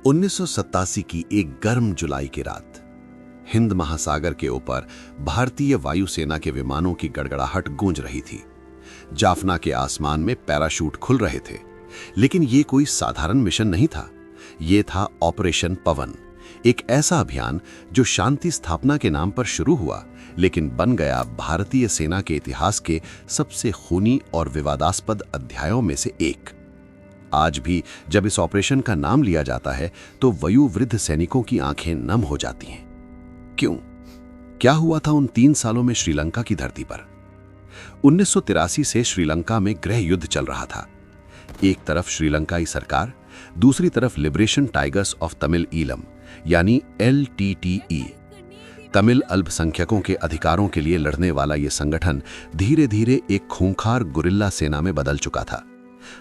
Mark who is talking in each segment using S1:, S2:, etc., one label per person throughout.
S1: 1987 की एक गर्म जुलाई की रात हिंद महासागर के ऊपर भारतीय वायुसेना के विमानों की गड़गड़ाहट गूंज रही थी। जाफना के आसमान में पैराशूट खुल रहे थे, लेकिन ये कोई साधारण मिशन नहीं था। ये था ऑपरेशन पवन, एक ऐसा अभियान जो शांति स्थापना के नाम पर शुरू हुआ, लेकिन बन गया भारतीय सेना के इतिहास के सबसे खूनी और विवादास्पद अध्यायों में से एक। आज भी जब इस ऑपरेशन का नाम लिया जाता है तो वयोवृद्ध सैनिकों की आंखें नम हो जाती हैं। क्यों? क्या हुआ था उन 3 सालों में श्रीलंका की धरती पर? 1983 से श्रीलंका में गृह युद्ध चल रहा था। एक तरफ श्रीलंकाई सरकार, दूसरी तरफ liberation tigers of Tamil Eelam यानी LTTE। तमिल अल्पसंख्यकों के अधिकारों के लिए लड़ने वाला यह संगठन धीरे धीरे एक खूंखार गुरिल्ला सेना में बदल चुका था।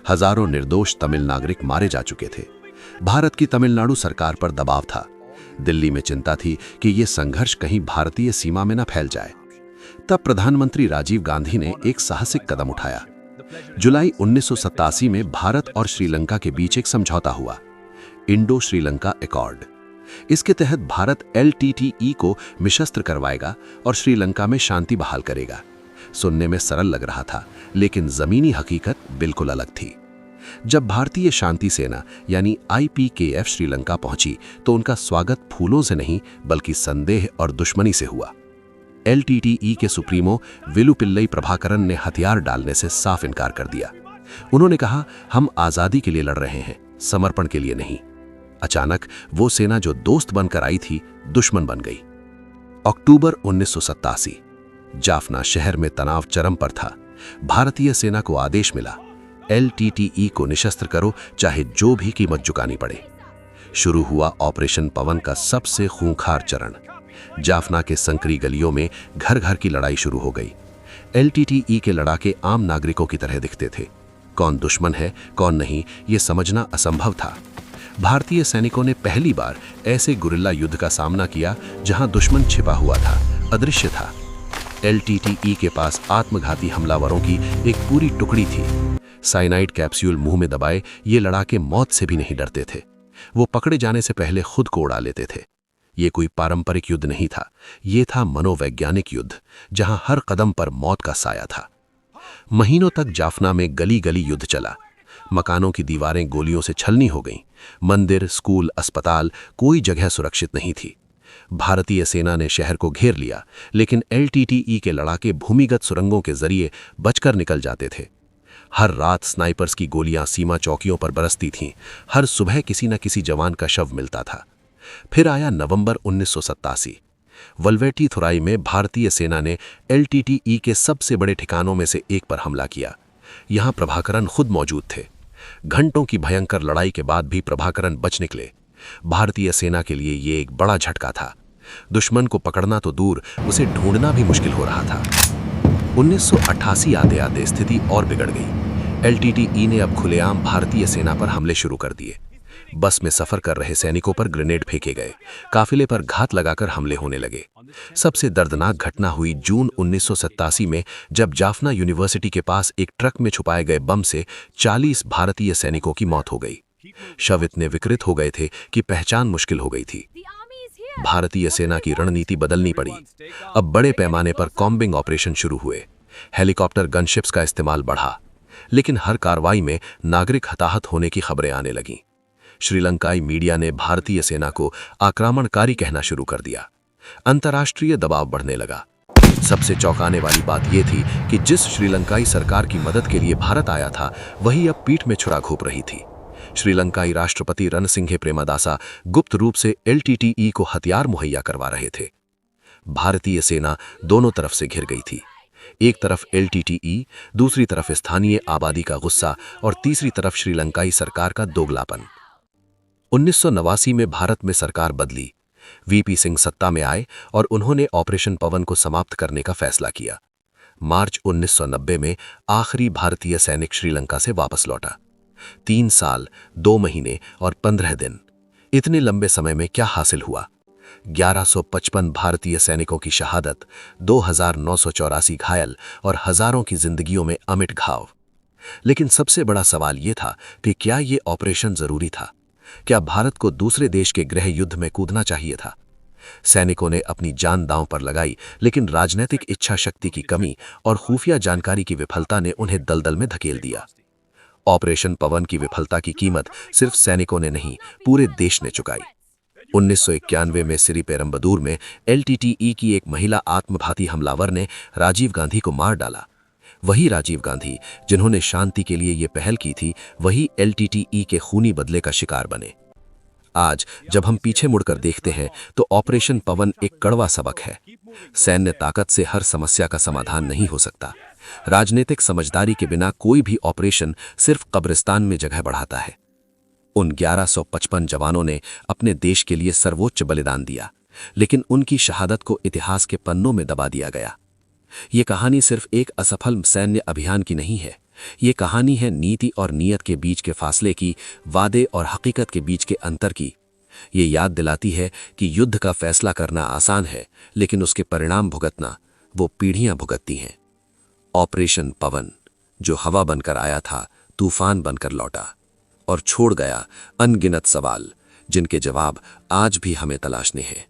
S1: हजारों निर्दोष तमिल नागरिक मारे जा चुके थे। भारत की तमिलनाडु सरकार पर दबाव था। दिल्ली में चिंता थी कि यह संघर्ष कहीं भारतीय सीमा में न फैल जाए। तब प्रधानमंत्री राजीव गांधी ने एक साहसिक कदम उठाया। जुलाई 1987 में भारत और श्रीलंका के बीच एक समझौता हुआ, इंडो श्रीलंका एकॉर्ड। इसके तहत भारत LTTE को निशस्त्र करवाएगा और श्रीलंका में शांति बहाल करेगा। सुनने में सरल लग रहा था, लेकिन जमीनी हकीकत बिल्कुल अलग थी। जब भारतीय शांति सेना यानी IPKF श्रीलंका पहुंची तो उनका स्वागत फूलों से नहीं बल्कि संदेह और दुश्मनी से हुआ। LTTE के सुप्रीमो विलुपिल्लई प्रभाकरन ने हथियार डालने से साफ इनकार कर दिया। उन्होंने कहा, हम आजादी के लिए लड़ रहे हैं, समर्पण के लिए नहीं। अचानक वो सेना जो दोस्त बनकर आई थी, दुश्मन बन गई। अक्टूबर 1987, जाफना शहर में तनाव चरम पर था। भारतीय सेना को आदेश मिला, LTTE को निशस्त्र करो, चाहे जो भी कीमत चुकानी पड़े। शुरू हुआ ऑपरेशन पवन का सबसे खूंखार चरण। जाफना के संकरी गलियों में घर घर की लड़ाई शुरू हो गई। LTTE के लड़ाके आम नागरिकों की तरह दिखते थे। कौन दुश्मन है कौन नहीं, ये समझना असंभव था। भारतीय सैनिकों ने पहली बार ऐसे गुरिल्ला युद्ध का सामना किया जहां दुश्मन छिपा हुआ था, अदृश्य था। LTTE के पास आत्मघाती हमलावरों की एक पूरी टुकड़ी थी। साइनाइड कैप्सूल मुंह में दबाए ये लड़ाके मौत से भी नहीं डरते थे। वो पकड़े जाने से पहले खुद को उड़ा लेते थे। ये कोई पारंपरिक युद्ध नहीं था, ये था मनोवैज्ञानिक युद्ध, जहां हर कदम पर मौत का साया था। महीनों तक जाफना में गली गली युद्ध चला। मकानों की दीवारें गोलियों से छलनी हो गईं। मंदिर, स्कूल, अस्पताल, कोई जगह सुरक्षित नहीं थी। भारतीय सेना ने शहर को घेर लिया, लेकिन LTTE के लड़ाके भूमिगत सुरंगों के जरिए बचकर निकल जाते थे। हर रात स्नाइपर्स की गोलियां सीमा चौकियों पर बरसती थीं। हर सुबह किसी न किसी जवान का शव मिलता था। फिर आया नवंबर 1987। वल्वेटीथुराई में भारतीय सेना ने LTTE के सबसे बड़े ठिकानों में से एक पर हमला किया। यहां प्रभाकरन खुद मौजूद थे। घंटों की भयंकर लड़ाई के बाद भी प्रभाकरन बच निकले। भारतीय सेना के लिए ये एक बड़ा झटका था। दुश्मन को पकड़ना तो दूर, उसे ढूंढना भी मुश्किल हो रहा था। 1988 आते आते स्थिति और बिगड़ गई। LTTE ने अब खुलेआम भारतीय सेना पर हमले शुरू कर दिए। बस में सफर कर रहे सैनिकों पर ग्रेनेड फेंके गए। काफिले पर घात लगाकर हमले होने लगे। सबसे दर्दनाक घटना हुई जून 1987 में, जब जाफना यूनिवर्सिटी के पास एक ट्रक में छुपाए गए बम से 40 भारतीय सैनिकों की मौत हो गई। शव इतने विकृत हो गए थे कि पहचान मुश्किल हो गई थी। भारतीय सेना की रणनीति बदलनी पड़ी। अब बड़े पैमाने पर कॉम्बिंग ऑपरेशन शुरू हुए। हेलीकॉप्टर गनशिप्स का इस्तेमाल बढ़ा, लेकिन हर कार्रवाई में नागरिक हताहत होने की खबरें आने लगीं। श्रीलंकाई मीडिया ने भारतीय सेना को आक्रामणकारी कहना शुरू कर दिया। अंतर्राष्ट्रीय दबाव बढ़ने लगा। सबसे चौंकाने वाली बात यह थी कि जिस श्रीलंकाई सरकार की मदद के लिए भारत आया था, वही अब पीठ में छुरा घोंप रही थी। श्रीलंकाई राष्ट्रपति रणसिंघे प्रेमदासा गुप्त रूप से LTTE को हथियार मुहैया करवा रहे थे। भारतीय सेना दोनों तरफ से घिर गई थी। एक तरफ LTTE, दूसरी तरफ स्थानीय आबादी का गुस्सा और तीसरी तरफ श्रीलंकाई सरकार का दोगलापन। 1989 में भारत में सरकार बदली। VP सिंह सत्ता में आए और उन्होंने ऑपरेशन पवन को समाप्त करने का फैसला किया। मार्च 1990 में आखिरी भारतीय सैनिक श्रीलंका से वापस लौटा। 3 साल, 2 महीने और 15 दिन, इतने लंबे समय में क्या हासिल हुआ? 1155 भारतीय सैनिकों की शहादत, 2984 घायल और हजारों की जिंदगियों में अमिट घाव। लेकिन सबसे बड़ा सवाल यह था कि क्या ये ऑपरेशन जरूरी था?
S2: क्या भारत को दूसरे देश के गृह युद्ध में कूदना चाहिए था? सैनिकों ने अपनी जान दांव पर लगाई, लेकिन राजनीतिक इच्छा शक्ति की कमी और खुफिया जानकारी की विफलता ने उन्हें दलदल में धकेल दिया। ऑपरेशन पवन की विफलता की कीमत सिर्फ सैनिकों ने नहीं, पूरे देश ने चुकाई। 1991 में श्रीपेरुम्बदूर में एलटीटीई की एक महिला आत्मघाती हमलावर ने राजीव गांधी को मार डाला। वही राजीव गांधी जिन्होंने शांति के लिए ये पहल की थी, वही एलटीटीई के खूनी बदले का शिकार बने। आज जब हम पीछे मुड़कर देखते हैं तो ऑपरेशन पवन एक कड़वा सबक है। सैन्य ताकत से हर समस्या का समाधान नहीं हो सकता। राजनीतिक समझदारी के बिना कोई भी ऑपरेशन सिर्फ कब्रिस्तान में जगह बढ़ाता है। उन 1155 जवानों ने अपने देश के लिए सर्वोच्च बलिदान दिया, लेकिन उनकी शहादत को इतिहास के पन्नों में दबा दिया गया। ये कहानी सिर्फ एक असफल सैन्य अभियान की नहीं है। ये कहानी है नीति और नीयत के बीच के फासले की, वादे और हकीकत के बीच के अंतर की। ये याद दिलाती है कि युद्ध का फैसला करना आसान है, लेकिन उसके परिणाम भुगतना वो पीढ़ियां भुगतती हैं। ऑपरेशन पवन जो हवा बनकर आया था, तूफान बनकर लौटा और छोड़ गया अनगिनत सवाल, जिनके जवाब आज भी हमें तलाशने हैं।